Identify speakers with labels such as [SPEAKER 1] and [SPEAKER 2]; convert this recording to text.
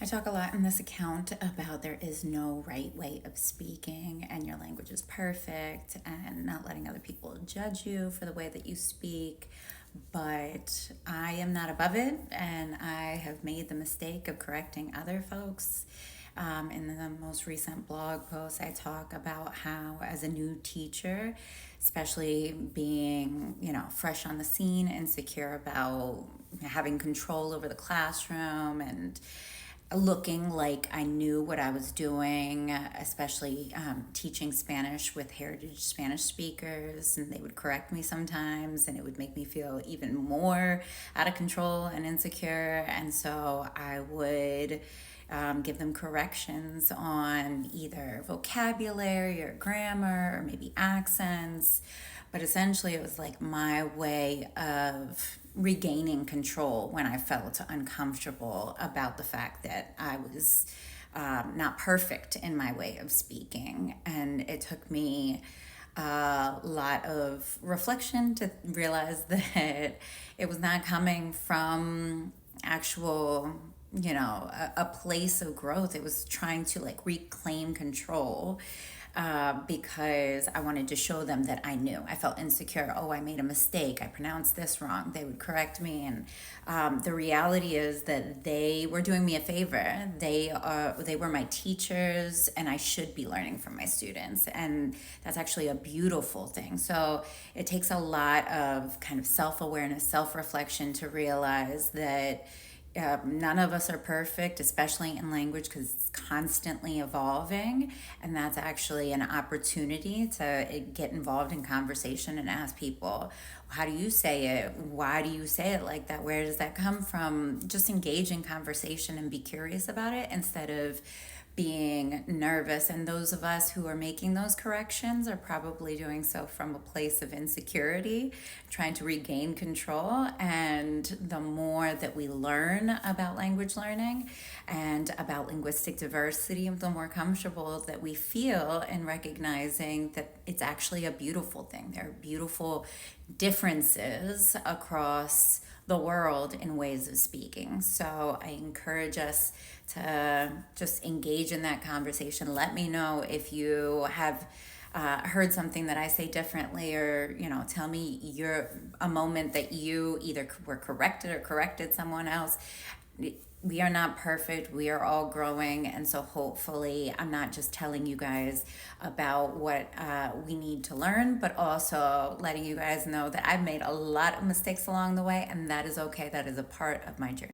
[SPEAKER 1] talk a lot in this account about there is no right way of speaking and your language is perfect and not letting other people judge you for the way that you speak. But I am not above it, and I have made the mistake of correcting other folks. In the most recent blog post, I talk about how, as a new teacher, especially being, fresh on the scene, insecure about having control over the classroom and looking like I knew what I was doing, especially teaching Spanish with heritage Spanish speakers, and they would correct me sometimes, and it would make me feel even more out of control and insecure. And so I would give them corrections on either vocabulary or grammar or maybe accents. But essentially, it was like my way of regaining control when I felt uncomfortable about the fact that I was not perfect in my way of speaking. And it took me a lot of reflection to realize that it was not coming from actual a place of growth. It was trying to like reclaim control, because I wanted to show them that I knew. I felt insecure. Oh, I made a mistake. I pronounced this wrong. They would correct me, and the reality is that they were doing me a favor. They were my teachers, and I should be learning from my students, and that's actually a beautiful thing. So it takes a lot of kind of self awareness, self reflection to realize that none of us are perfect, especially in language, because it's constantly evolving. And that's actually an opportunity to get involved in conversation and ask people, how do you say it? Why do you say it like that? Where does that come from? Just engage in conversation and be curious about it instead of being nervous. And those of us who are making those corrections are probably doing so from a place of insecurity, trying to regain control. And the more that we learn about language learning and about linguistic diversity, the more comfortable that we feel in recognizing that it's actually a beautiful thing. There are beautiful differences across the world in ways of speaking. So I encourage us to just engage in that conversation. Let me know if you have heard something that I say differently, or tell me a moment that you either were corrected or corrected someone else. We are not perfect. We are all growing. And so hopefully I'm not just telling you guys about what we need to learn, but also letting you guys know that I've made a lot of mistakes along the way, and that is okay. That is a part of my journey.